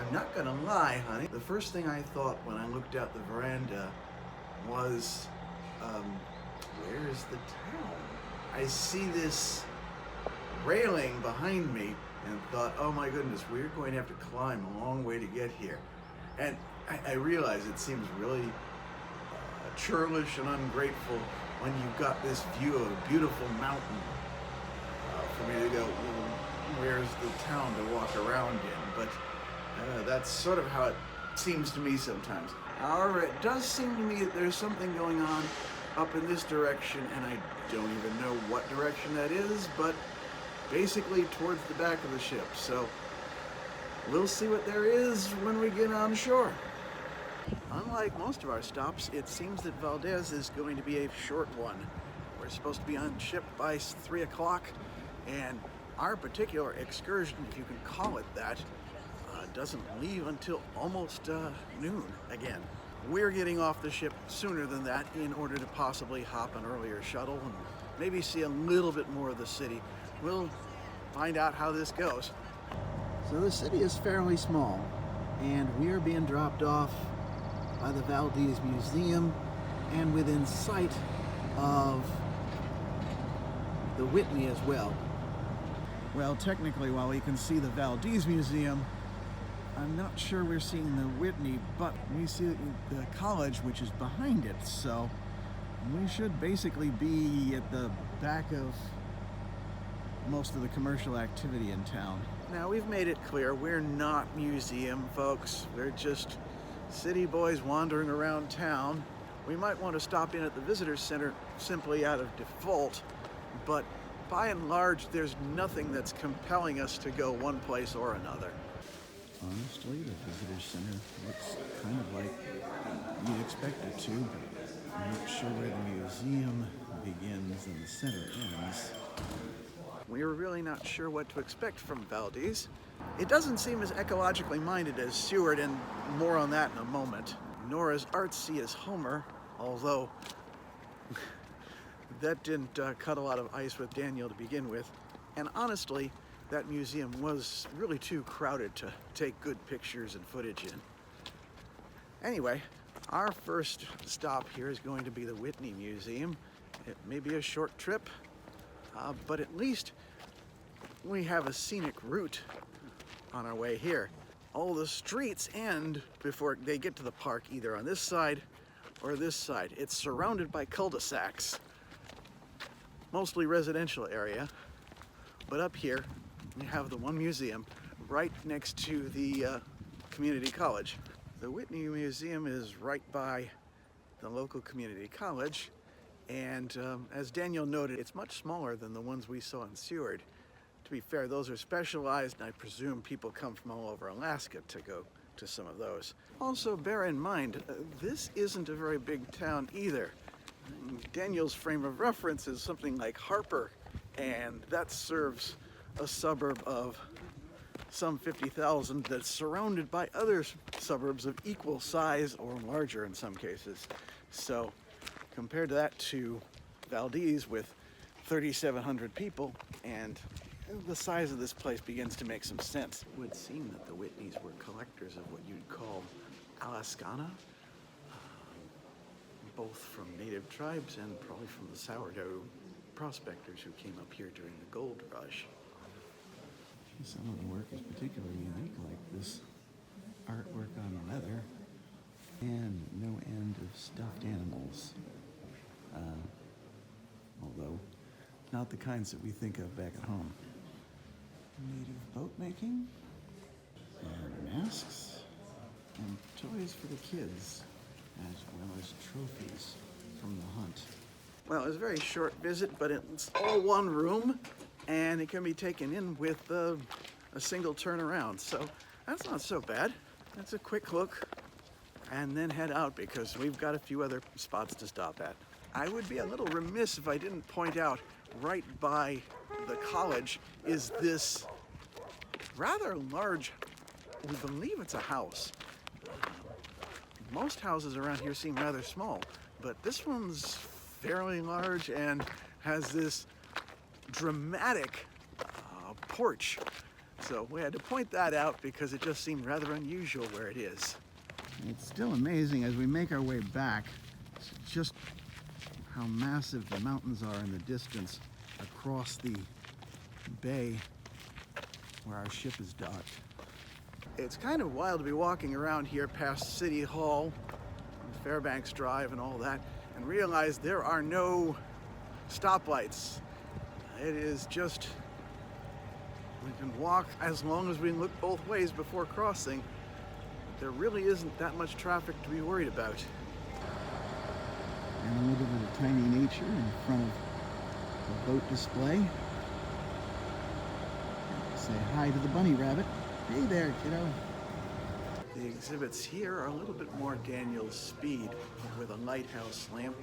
I'm not gonna lie, honey. The first thing I thought when I looked out the veranda was, where's the town? I see this railing behind me and thought, oh my goodness, we're going to have to climb a long way to get here. And I realize it seems really churlish and ungrateful when you've got this view of a beautiful mountain for me to go, well, where's the town to walk around in? But that's sort of how it seems to me sometimes. However, it does seem to me that there's something going on up in this direction, and I don't even know what direction that is, but basically towards the back of the ship. So we'll see what there is when we get on shore. Unlike most of our stops, it seems that Valdez is going to be a short one. We're supposed to be on ship by 3 o'clock, and our particular excursion, if you can call it that, doesn't leave until almost noon again. We're getting off the ship sooner than that in order to possibly hop an earlier shuttle and maybe see a little bit more of the city. We'll find out how this goes. So the city is fairly small, and we are being dropped off by the Valdez Museum and within sight of the Whitney as well. Well, technically, while we can see the Valdez Museum, I'm not sure we're seeing the Whitney, but we see the college, which is behind it, so we should basically be at the back of most of the commercial activity in town. Now, we've made it clear we're not museum folks. We're just city boys wandering around town. We might want to stop in at the visitor center simply out of default, but by and large, there's nothing that's compelling us to go one place or another. Honestly, the visitor center looks kind of like you'd expect it to, but I'm not sure where the museum begins and the center ends. We were really not sure what to expect from Valdez. It doesn't seem as ecologically minded as Seward, and more on that in a moment, nor as artsy as Homer, although that didn't cut a lot of ice with Daniel to begin with. And honestly, that museum was really too crowded to take good pictures and footage in. Anyway, our first stop here is going to be the Whitney Museum. It may be a short trip, but at least we have a scenic route on our way here. All the streets end before they get to the park, either on this side or this side. It's surrounded by cul-de-sacs, mostly residential area, but up here we have the one museum right next to the community college. The Whitney Museum is right by the local community college, and as Daniel noted, it's much smaller than the ones we saw in Seward. To be fair, those are specialized, and I presume people come from all over Alaska to go to some of those. Also, bear in mind, this isn't a very big town either. Daniel's frame of reference is something like Harper, and that serves a suburb of some 50,000 that's surrounded by other suburbs of equal size or larger in some cases. So compared to that to Valdez with 3,700 people, and the size of this place begins to make some sense. It would seem that the Whitneys were collectors of what you'd call Alaskana, both from native tribes and probably from the sourdough prospectors who came up here during the gold rush. Some of the work is particularly unique, like this artwork on leather and no end of stuffed animals. Although not the kinds that we think of back at home. Native boat making, and masks, and toys for the kids, as well as trophies from the hunt. Well, it was a very short visit, but it's all one room, and it can be taken in with a single turnaround, so that's not so bad. That's a quick look, and then head out because we've got a few other spots to stop at. I would be a little remiss if I didn't point out right by the college is this rather large, we believe it's a house. Most houses around here seem rather small, but this one's fairly large and has this dramatic porch So we had to point that out because it just seemed rather unusual where it is. It's still amazing as we make our way back just how massive the mountains are in the distance across the bay where our ship is docked. It's kind of wild to be walking around here past City Hall, Fairbanks Drive and all that, and realize there are no stoplights. It is just, we can walk as long as we look both ways before crossing. There really isn't that much traffic to be worried about. And a little bit of tiny nature in front of the boat display. Say hi to the bunny rabbit. Hey there, kiddo. The exhibits here are a little bit more Daniel's speed, with a lighthouse lamp,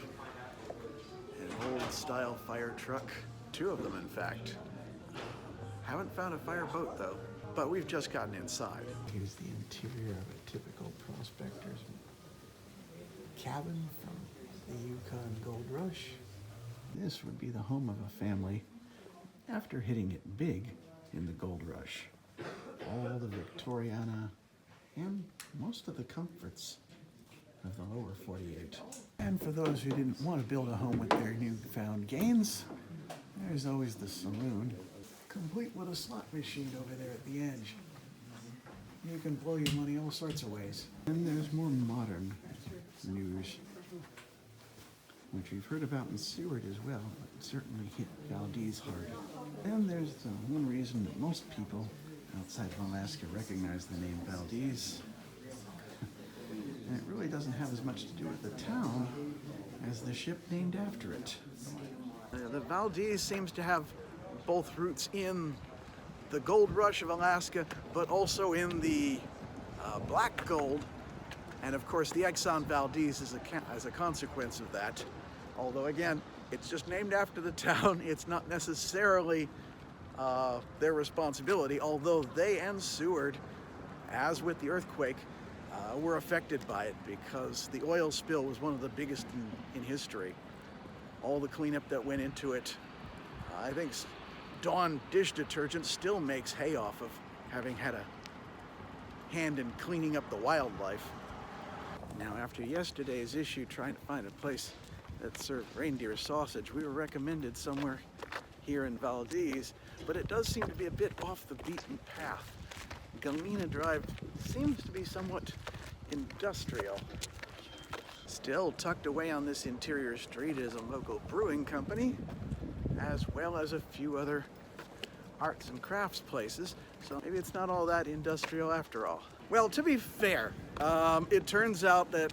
an old-style fire truck, 2 of them in fact. Haven't found a fire boat though, but we've just gotten inside. Here's the interior of a typical prospector's cabin from the Yukon Gold Rush. This would be the home of a family after hitting it big in the Gold Rush. All the Victoriana and most of the comforts of the lower 48. And for those who didn't want to build a home with their newfound gains, there's always the saloon, complete with a slot machine over there at the edge. You can blow your money all sorts of ways. And there's more modern news, which we've heard about in Seward as well, but certainly hit Valdez hard. And there's the one reason that most people outside of Alaska recognize the name Valdez. And it really doesn't have as much to do with the town as the ship named after it. The Valdez seems to have both roots in the gold rush of Alaska, but also in the black gold. And of course, the Exxon Valdez is as a consequence of that. Although again, it's just named after the town. It's not necessarily their responsibility, although they and Seward, as with the earthquake, were affected by it because the oil spill was one of the biggest in history. All the cleanup that went into it. I think Dawn dish detergent still makes hay off of having had a hand in cleaning up the wildlife. Now, after yesterday's issue trying to find a place that served reindeer sausage, we were recommended somewhere here in Valdez, but it does seem to be a bit off the beaten path. Galena Drive seems to be somewhat industrial. Still tucked away on this interior street is a local brewing company, as well as a few other arts and crafts places, so maybe it's not all that industrial after all. Well, to be fair, it turns out that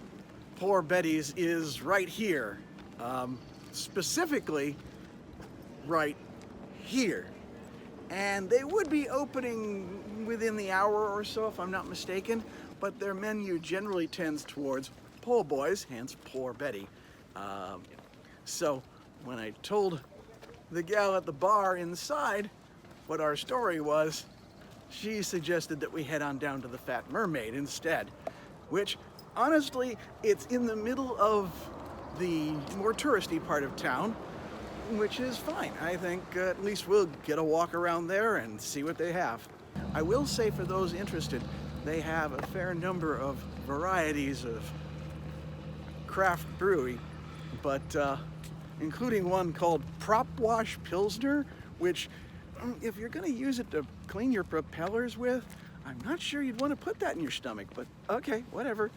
Poor Betty's is right here, specifically right here. And they would be opening within the hour or so, if I'm not mistaken, but their menu generally tends towards po' boys, hence Poor Betty. So when I told the gal at the bar inside what our story was, she suggested that we head on down to the Fat Mermaid instead, which honestly, it's in the middle of the more touristy part of town, which is fine. I think at least we'll get a walk around there and see what they have. I will say, for those interested, they have a fair number of varieties of craft brewery, but including one called Prop Wash Pilsner, which if you're going to use it to clean your propellers with, I'm not sure you'd want to put that in your stomach, but okay, whatever.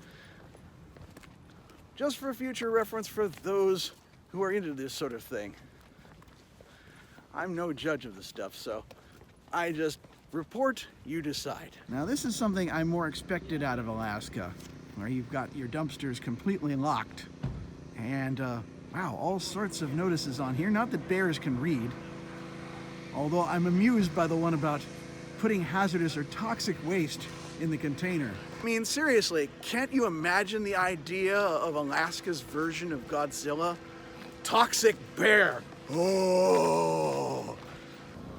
Just for future reference for those who are into this sort of thing. I'm no judge of the stuff, so I just report, you decide. Now this is something I more expected out of Alaska, where you've got your dumpsters completely locked. And wow, all sorts of notices on here, not that bears can read. Although I'm amused by the one about putting hazardous or toxic waste in the container. I mean, seriously, can't you imagine the idea of Alaska's version of Godzilla? Toxic bear! Oh!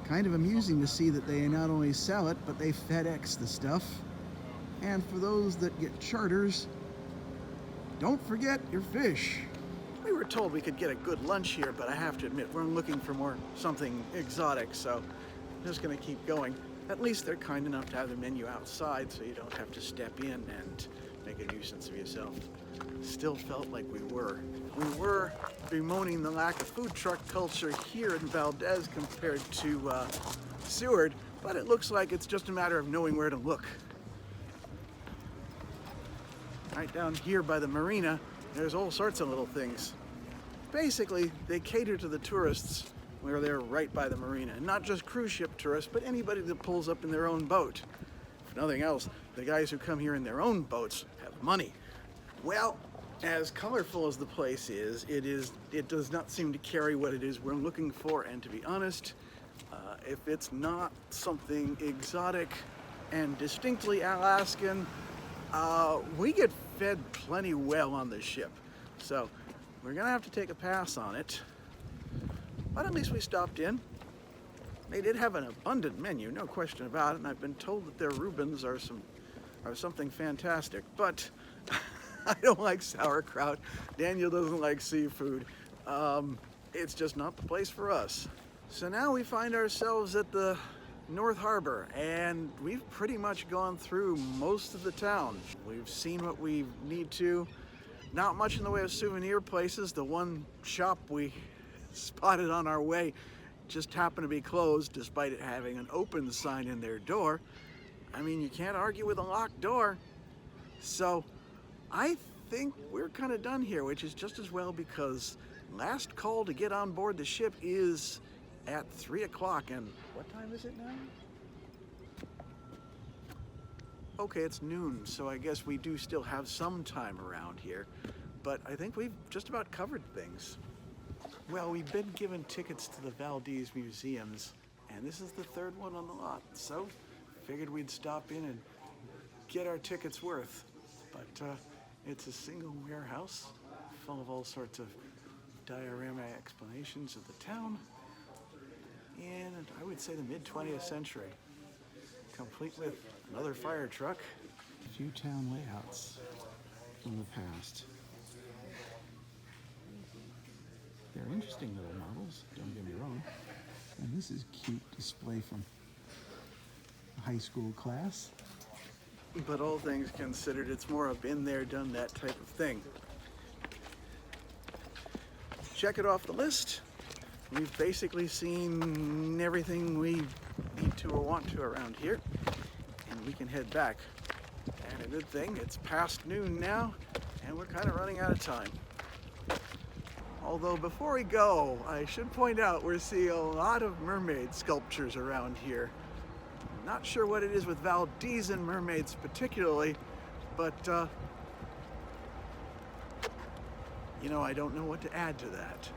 Kind of amusing to see that they not only sell it, but they FedEx the stuff. And for those that get charters, don't forget your fish. We were told we could get a good lunch here, but I have to admit, we're looking for something exotic, so I'm just gonna keep going. At least they're kind enough to have the menu outside so you don't have to step in and make a nuisance of yourself. Still felt like we were. We were bemoaning the lack of food truck culture here in Valdez compared to Seward, but it looks like it's just a matter of knowing where to look. Right down here by the marina, there's all sorts of little things. Basically, they cater to the tourists where they're right by the marina. Not just cruise ship tourists, but anybody that pulls up in their own boat. If nothing else, the guys who come here in their own boats have money. Well, as colorful as the place is, it does not seem to carry what it is we're looking for, and to be honest, if it's not something exotic and distinctly Alaskan, we get fed plenty well on the ship. So we're gonna have to take a pass on it. But at least we stopped in. They did have an abundant menu, no question about it, and I've been told that their Reubens are something fantastic. But I don't like sauerkraut. Daniel doesn't like seafood. It's just not the place for us. So now we find ourselves at the North Harbor, and we've pretty much gone through most of the town. We've seen what we need to. Not much in the way of souvenir places. The one shop we spotted on our way just happened to be closed despite it having an open sign in their door. I mean, you can't argue with a locked door. So I think we're kind of done here, which is just as well, because last call to get on board the ship is at 3 o'clock, and what time is it now? Okay, it's noon, so I guess we do still have some time around here, but I think we've just about covered things. Well, we've been given tickets to the Valdez museums, and this is the third one on the lot, so figured we'd stop in and get our tickets worth. But it's a single warehouse full of all sorts of diorama explanations of the town in, I would say, the mid-20th century, complete with another fire truck. A few town layouts from the past. They're interesting little models, don't get me wrong. And this is cute display from a high school class. But all things considered, it's more a been there, done that type of thing. Check it off the list. We've basically seen everything we need to or want to around here, and we can head back. And a good thing, it's past noon now, and we're kind of running out of time. Although before we go, I should point out we're seeing a lot of mermaid sculptures around here. Not sure what it is with Valdezan mermaids particularly, but you know, I don't know what to add to that.